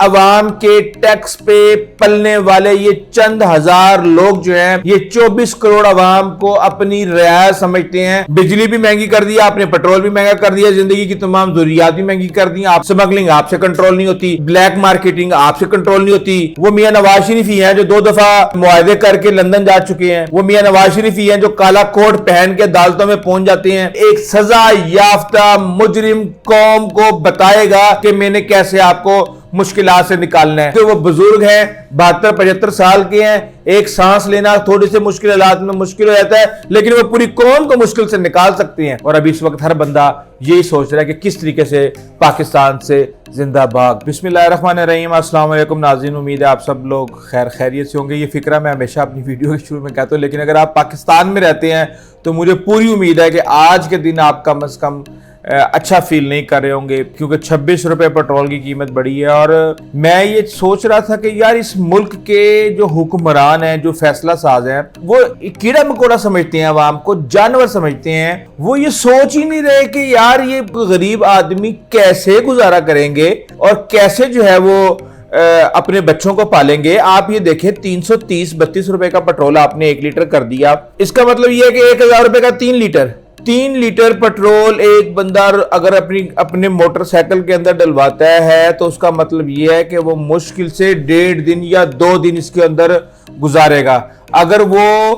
عوام کے ٹیکس پہ پلنے والے یہ چند ہزار لوگ جو ہیں، یہ 24 کروڑ عوام کو اپنی رعایت سمجھتے ہیں۔ بجلی بھی مہنگی کر دیا آپ نے، پیٹرول بھی مہنگا کر دیا، زندگی کی تمام ضروریات بھی مہنگی کر دی۔ آپ سمگلنگ آپ سے کنٹرول نہیں ہوتی، بلیک مارکیٹنگ آپ سے کنٹرول نہیں ہوتی۔ وہ میاں نواز شریف ہی ہیں جو 2 دفعہ معاہدے کر کے لندن جا چکے ہیں، وہ میاں نواز شریف ہی ہیں جو کالا کوٹ پہن کے عدالتوں میں پہنچ جاتے ہیں۔ ایک سزا یافتہ مجرم قوم کو بتائے گا کہ میں نے کیسے آپ کو مشکلات سے نکالنا ہے۔ کہ وہ بزرگ ہیں، 72-75 سال کے ہیں، ایک سانس لینا تھوڑی سے مشکل حالات میں مشکل ہو جاتا ہے، لیکن وہ پوری قوم کو مشکل سے نکال سکتے ہیں۔ اور ابھی اس وقت ہر بندہ یہی سوچ رہا ہے کہ کس طریقے سے پاکستان سے زندہ باد۔ بسم اللہ الرحمن الرحیم۔ السلام علیکم ناظرین، امید ہے آپ سب لوگ خیر خیریت سے ہوں گے۔ یہ فکرہ میں ہمیشہ اپنی ویڈیو کے شروع میں کہتا ہوں، لیکن اگر آپ پاکستان میں رہتے ہیں تو مجھے پوری امید ہے کہ آج کے دن آپ کم از کم اچھا فیل نہیں کر رہے ہوں گے، کیونکہ 26 روپے پیٹرول کی قیمت بڑھی ہے۔ اور میں یہ سوچ رہا تھا کہ یار اس ملک کے جو حکمران ہیں، جو فیصلہ ساز ہیں، وہ کیڑا مکوڑا سمجھتے ہیں، عوام کو جانور سمجھتے ہیں۔ وہ یہ سوچ ہی نہیں رہے کہ یار یہ غریب آدمی کیسے گزارا کریں گے اور کیسے جو ہے وہ اپنے بچوں کو پالیں گے۔ آپ یہ دیکھیں 330-32 روپے کا پیٹرول آپ نے 1 لیٹر کر دیا، اس کا مطلب یہ ہے کہ 1000 روپے کا 3 لیٹر پیٹرول ایک بندہ اگر اپنے موٹر سائیکل کے اندر ڈلواتا ہے تو اس کا مطلب یہ ہے کہ وہ مشکل سے 1.5 دن یا 2 دن اس کے اندر گزارے گا۔ اگر وہ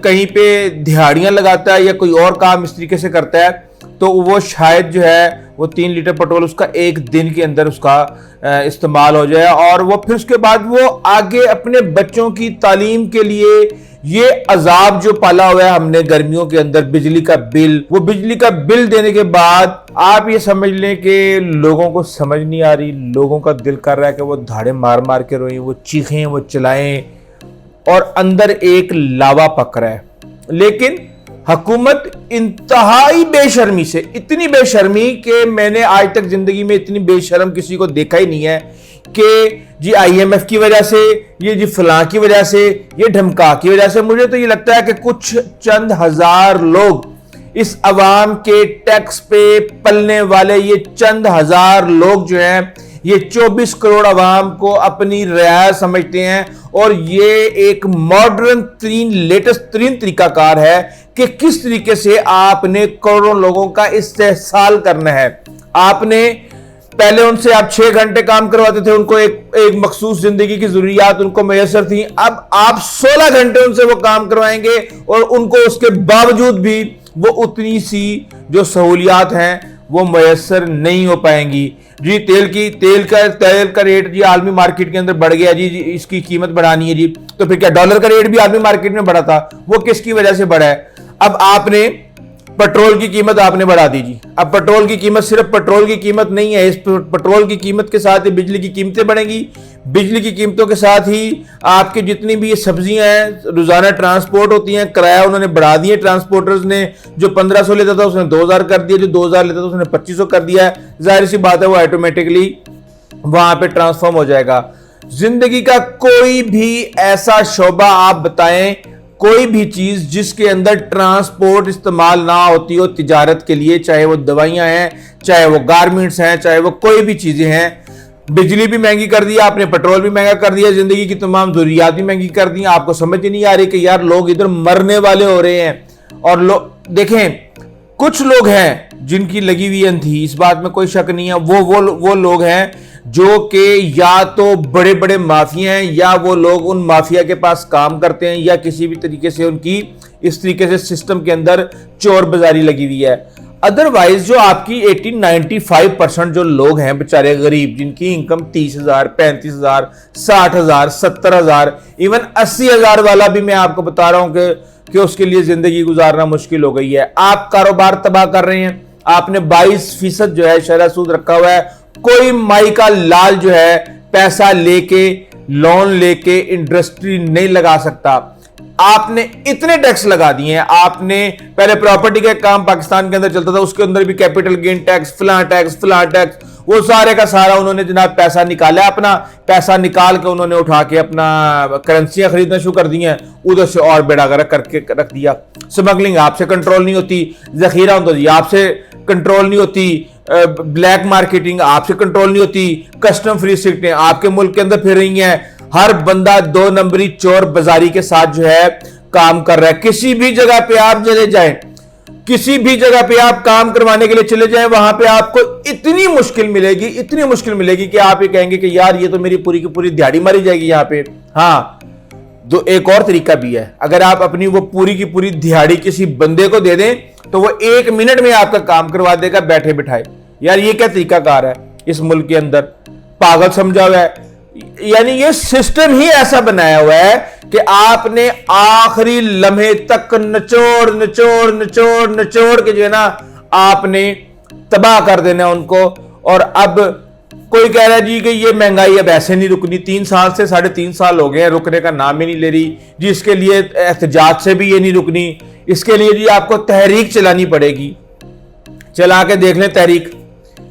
کہیں پہ دہاڑیاں لگاتا ہے یا کوئی اور کام اس طریقے سے کرتا ہے تو وہ شاید جو ہے وہ 3 لیٹر پیٹرول اس کا 1 دن کے اندر اس کا استعمال ہو جائے، اور وہ پھر اس کے بعد وہ آگے اپنے بچوں کی تعلیم کے لیے یہ عذاب جو پالا ہوا ہے ہم نے گرمیوں کے اندر، بجلی کا بل، وہ بجلی کا بل دینے کے بعد آپ یہ سمجھ لیں کہ لوگوں کو سمجھ نہیں آ رہی، لوگوں کا دل کر رہا ہے کہ وہ دھاڑے مار مار کے روئیں، وہ چیخیں، وہ چلائیں، اور اندر ایک لاوا پک رہا ہے۔ لیکن حکومت انتہائی بے شرمی سے، اتنی بے شرمی کہ میں نے آج تک زندگی میں اتنی بے شرم کسی کو دیکھا ہی نہیں ہے کہ جی IMF کی وجہ سے، یہ جی فلاں کی وجہ سے، یہ دھمکا کی وجہ سے۔ مجھے تو یہ لگتا ہے کہ کچھ چند ہزار لوگ، اس عوام کے ٹیکس پہ پلنے والے یہ چند ہزار لوگ جو ہیں، یہ 24 کروڑ عوام کو اپنی رعایت سمجھتے ہیں، اور یہ ایک ماڈرن ترین لیٹسٹ ترین طریقہ کار ہے کہ کس طریقے سے آپ نے کروڑوں لوگوں کا استحصال کرنا ہے۔ آپ نے پہلے ان سے آپ 6 گھنٹے کام کرواتے تھے، ان کو ایک مخصوص زندگی کی ضروریات ان کو میسر تھیں، اب آپ 16 گھنٹے ان سے وہ کام کروائیں گے اور ان کو اس کے باوجود بھی وہ اتنی سی جو سہولیات ہیں وہ میسر نہیں ہو پائیں گی۔ جی تیل کا ریٹ جی عالمی مارکیٹ کے اندر بڑھ گیا، جی اس کی قیمت بڑھانی ہے، جی تو پھر کیا ڈالر کا ریٹ بھی عالمی مارکیٹ میں بڑھا تھا، وہ کس کی وجہ سے بڑھا ہے؟ اب آپ نے پیٹرول کی قیمت آپ نے بڑھا دی جی۔ اب پیٹرول کی قیمت صرف پیٹرول کی قیمت نہیں ہے، اس پیٹرول کی قیمت کے ساتھ ہی بجلی کی قیمتیں بڑھیں گی، بجلی کی قیمتوں کے ساتھ ہی آپ کے جتنی بھی یہ سبزیاں ہیں، روزانہ ٹرانسپورٹ ہوتی ہیں، کرایہ انہوں نے بڑھا دیے، ٹرانسپورٹرز نے جو 1500 لیتا تھا اس نے 2000 کر دیا، جو 2000 لیتا تھا اس نے 2500 کر دیا ہے۔ ظاہر سی بات ہے وہ آٹومیٹکلی وہاں پہ ٹرانسفارم ہو جائے گا۔ زندگی کا کوئی بھی ایسا شعبہ آپ بتائیں، کوئی بھی چیز جس کے اندر ٹرانسپورٹ استعمال نہ ہوتی ہو تجارت کے لیے، چاہے وہ دوائیاں ہیں، چاہے وہ گارمنٹس ہیں، چاہے وہ کوئی بھی چیزیں ہیں۔ بجلی بھی مہنگی کر دیا آپ نے، پیٹرول بھی مہنگا کر دیا، زندگی کی تمام ضروریات بھی مہنگی کر دی۔ آپ کو سمجھ نہیں آ رہی کہ یار لوگ ادھر مرنے والے ہو رہے ہیں، اور دیکھیں کچھ لوگ ہیں جن کی لگی ہوئی تھی، اس بات میں کوئی شک نہیں ہے، وہ لوگ ہیں جو کہ یا تو بڑے بڑے مافیا ہیں، یا وہ لوگ ان مافیا کے پاس کام کرتے ہیں، یا کسی بھی طریقے سے ان کی اس طریقے سے سسٹم کے اندر چور بازاری لگی ہوئی ہے۔ ادروائز جو آپ کی 80-95% جو لوگ ہیں بیچارے غریب، جن کی انکم 30,000 35,000 60,000 70,000 ایون 80,000 والا بھی میں آپ کو بتا رہا ہوں کہ اس کے لیے زندگی گزارنا مشکل ہو گئی ہے۔ آپ کاروبار تباہ کر رہے ہیں، آپ نے 22% جو ہے شرح سود رکھا ہوا ہے، کوئی مائی کا لال جو ہے پیسہ لے کے لون لے کے انڈسٹری نہیں لگا سکتا۔ آپ نے اتنے ٹیکس لگا دیے ہیں، آپ نے پہلے پراپرٹی کا کام پاکستان کے اندر چلتا تھا، اس کے اندر بھی کیپٹل گین ٹیکس، فلاں ٹیکس، وہ سارے کا سارا انہوں نے جناب پیسہ نکالا، اپنا پیسہ نکال کے انہوں نے اٹھا کے اپنا کرنسیاں خریدنا شروع کر دی ہیں، ادھر سے اور بیڑا گرک کر کے رکھ دیا۔ سمگلنگ آپ سے کنٹرول نہیں ہوتی، ذخیرہ آپ سے کنٹرول نہیں ہوتی، بلیک مارکیٹنگ آپ سے کنٹرول نہیں ہوتی, کسٹم فری سگریٹیں آپ کے ملک کے اندر پھر رہی ہیں, ہر بندہ 2 نمبری چور بازاری کے ساتھ جو ہے کام کر رہا ہے. کسی بھی جگہ پہ آپ چلے جائیں, کسی بھی جگہ پہ آپ کام کروانے کے لیے چلے جائیں, وہاں پہ آپ کو اتنی مشکل ملے گی کہ آپ یہ کہیں گے کہ یار یہ تو میری پوری کی پوری دیہڑی ماری جائے گی یہاں پہ. ہاں ایک اور طریقہ بھی ہے, اگر آپ اپنی وہ پوری کی پوری دیہڑی کسی بندے کو دے دیں تو وہ 1 منٹ میں آپ کا کام کروا دے گا بیٹھے بٹھائے. یار یہ کیا طریقہ کار ہے اس ملک کے اندر, پاگل سمجھا ہوا ہے. یعنی یہ سسٹم ہی ایسا بنایا ہوا ہے کہ آپ نے آخری لمحے تک نچوڑ کے جو ہے نا آپ نے تباہ کر دینا ان کو. اور اب کوئی کہہ رہا ہے جی کہ یہ مہنگائی اب ایسے نہیں رکنی, 3 سال سے 3.5 سال ہو گئے ہیں, رکنے کا نام ہی نہیں لے رہی جی. اس کے لیے احتجاج سے بھی یہ نہیں رکنی, اس کے لیے جی آپ کو تحریک چلانی پڑے گی. چلا کے دیکھ لیں تحریک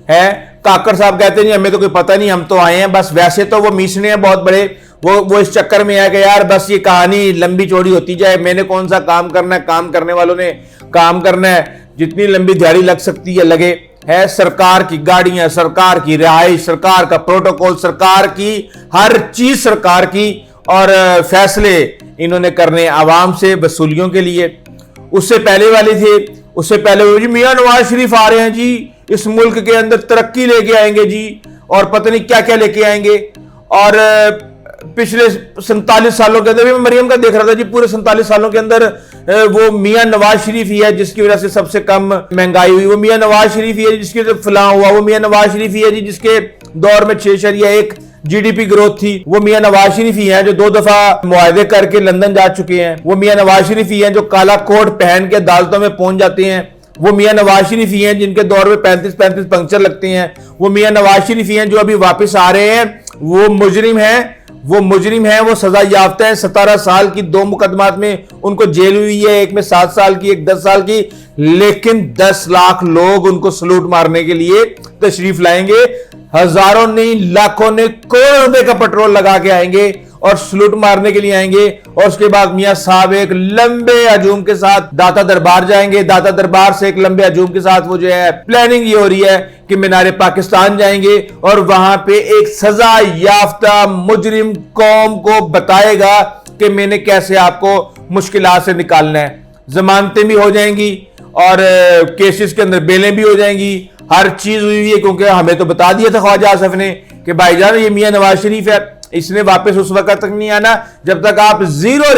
ہے. کاکڑ صاحب کہتے ہیں ہمیں تو کوئی پتہ نہیں, ہم تو آئے ہیں بس. ویسے تو وہ میسنے ہیں بہت بڑے, وہ اس چکر میں ہے کہ یار بس یہ کہانی لمبی چوڑی ہوتی جائے, میں نے کون سا کام کرنا ہے, کام کرنے والوں نے کام کرنا ہے, جتنی لمبی دیہڑی لگ سکتی ہے لگے. ہے سرکار کی گاڑیاں, سرکار کی رہائش, سرکار کا پروٹوکول, سرکار کی ہر چیز سرکار کی, اور فیصلے انہوں نے کرنے عوام سے وصولیوں کے لیے. اس سے پہلے والے تھے, اس سے پہلے جی میاں نواز شریف آ رہے ہیں جی, اس ملک کے اندر ترقی لے کے آئیں گے جی, اور پتہ نہیں کیا کیا لے کے آئیں گے. اور پچھلے 47 سالوں کے اندر, میں مریم کا دیکھ رہا تھا جی, پورے 47 سالوں کے اندر وہ میاں نواز شریف ہی ہے جس کی وجہ سے سب سے کم مہنگائی ہوئی, وہ میاں نواز شریف ہی ہے جس کے فلاں ہوا, وہ میاں نواز شریف ہی ہے جی جس کے دور میں 6.1 GDP گروتھ تھی, وہ میاں نواز شریف ہی ہیں جو 2 دفعہ معاہدے کر کے لندن جا چکے ہیں, وہ میاں نواز شریف ہی ہیں جو کالا کوٹ پہن کے عدالتوں میں پہنچ جاتے ہیں, وہ میاں نواز شریف ہی ہیں جن کے دور میں 35 پنکچر لگتے ہیں, وہ میاں نواز شریف ہی ہیں جو ابھی واپس آ رہے ہیں. وہ مجرم ہیں, وہ سزا یافتہ ہیں. 17 سال کی 2 مقدمات میں ان کو جیل ہوئی ہے, ایک میں 7 سال کی, ایک 10 سال کی, لیکن 10 لاکھ لوگ ان کو سلوٹ مارنے کے لیے تشریف لائیں گے. ہزاروں نہیں, لاکھوں نے, کروڑوں روپے کا پیٹرول لگا کے آئیں گے اور سلوٹ مارنے کے لیے آئیں گے. اور اس کے بعد میاں صاحب ایک لمبے ہجوم کے ساتھ داتا دربار جائیں گے. داتا دربار سے ایک لمبے ہجوم کے ساتھ وہ جو ہے پلاننگ یہ ہو رہی ہے کہ مینار پاکستان جائیں گے, اور وہاں پہ ایک سزا یافتہ مجرم قوم کو بتائے گا کہ میں نے کیسے آپ کو مشکلات سے نکالنا ہے. ضمانتیں بھی ہو جائیں گی اور کیسز کے اندر بیلیں بھی ہو جائیں گی, ہر چیز ہوئی ہے, کیونکہ ہمیں تو بتا دیا تھا خواجہ آصف نے کہ بھائی جان یہ میاں نواز شریف ہے, اس نے واپس اس وقت تک نہیں آنا جب تک آپ زیرو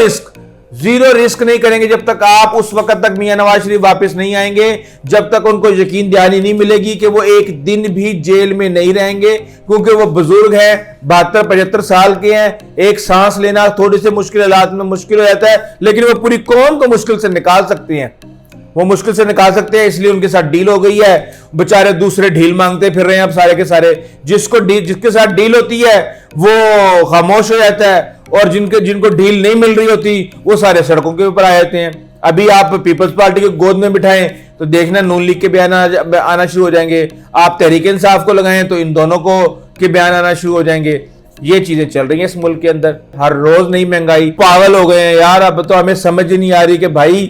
رسک نہیں کریں گے, جب تک آپ اس وقت تک میاں نواز شریف واپس نہیں آئیں گے, جب تک ان کو یقین دہانی نہیں ملے گی کہ وہ ایک دن بھی جیل میں نہیں رہیں گے, کیونکہ وہ بزرگ ہیں, 72-75 سال کے ہیں. ایک سانس لینا تھوڑی سے مشکل حالات میں مشکل ہو جاتا ہے, لیکن وہ پوری قوم کو مشکل سے نکال سکتے ہیں, اس لیے ان کے ساتھ ڈیل ہو گئی ہے. بےچارے دوسرے ڈھیل مانگتے پھر رہے ہیں اب سارے کے سارے. جس کے ساتھ ڈیل ہوتی ہے وہ خاموش ہو جاتا ہے, اور جن کو ڈیل نہیں مل رہی ہوتی وہ سارے سڑکوں کے اوپر آ جاتے ہیں. ابھی آپ پیپلز پارٹی کو گود میں بٹھائیں تو دیکھنا نون لیگ کے بیان آنا شروع ہو جائیں گے, آپ تحریک انصاف کو لگائیں تو ان دونوں کو کے بیان آنا شروع ہو جائیں گے. یہ چیزیں چل رہی ہیں اس ملک کے اندر, ہر روز نئی مہنگائی. پاگل ہو گئے ہیں یار, اب تو ہمیں سمجھ نہیں آ رہی کہ بھائی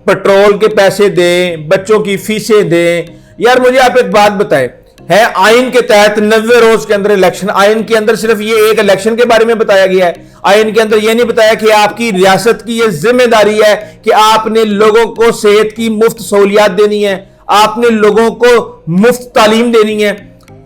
پیٹرول کے پیسے دیں, بچوں کی فیسیں دیں. یار مجھے آپ ایک بات بتائیں, ہے آئین کے تحت 90 روز کے اندر الیکشن, آئین کے اندر صرف یہ ایک الیکشن کے بارے میں بتایا گیا ہے. آئین کے اندر یہ نہیں بتایا کہ آپ کی ریاست کی یہ ذمہ داری ہے کہ آپ نے لوگوں کو صحت کی مفت سہولیات دینی ہے, آپ نے لوگوں کو مفت تعلیم دینی ہے.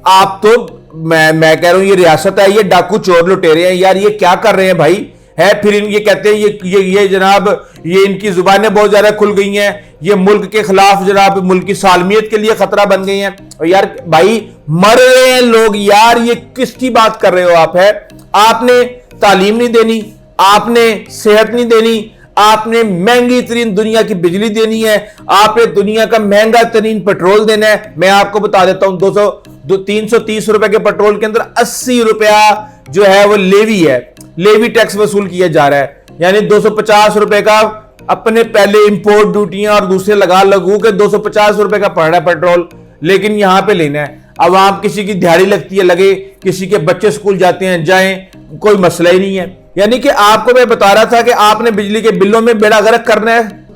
آپ تو میں کہہ رہا ہوں یہ ریاست ہے, یہ ڈاکو چور لٹیرے ہیں یار, یہ کیا کر رہے ہیں بھائی. ہے پھر یہ کہتے ہیں یہ جناب یہ ان کی زبانیں بہت زیادہ کھل گئی ہیں, یہ ملک کے خلاف جناب ملک کی سالمیت کے لیے خطرہ بن گئی ہیں. اور یار بھائی مر رہے ہیں لوگ یار, یہ کس کی بات کر رہے ہو آپ. ہے آپ نے تعلیم نہیں دینی, آپ نے صحت نہیں دینی, آپ نے مہنگی ترین دنیا کی بجلی دینی ہے, آپ نے دنیا کا مہنگا ترین پیٹرول دینا ہے. میں آپ کو بتا دیتا ہوں 330 روپے کے پیٹرول کے اندر 80 روپیہ جو ہے وہ لیوی ہے, لیوی ٹیکس وصول کیا جا رہا ہے. یعنی 250 روپے کا اپنے پہلے امپورٹ ڈیوٹیاں اور دوسرے لگو کے 250 روپے کا پڑ رہا ہے پیٹرول, لیکن یہاں پہ لینا ہے. عوام کسی کی دیہڑی لگتی ہے لگے, کسی کے بچے سکول جاتے ہیں جائیں, کوئی مسئلہ ہی نہیں ہے. یعنی کہ آپ کو میں بتا رہا تھا کہ آپ نے بجلی کے بلوں میں بیڑا غرق کرنا ہے,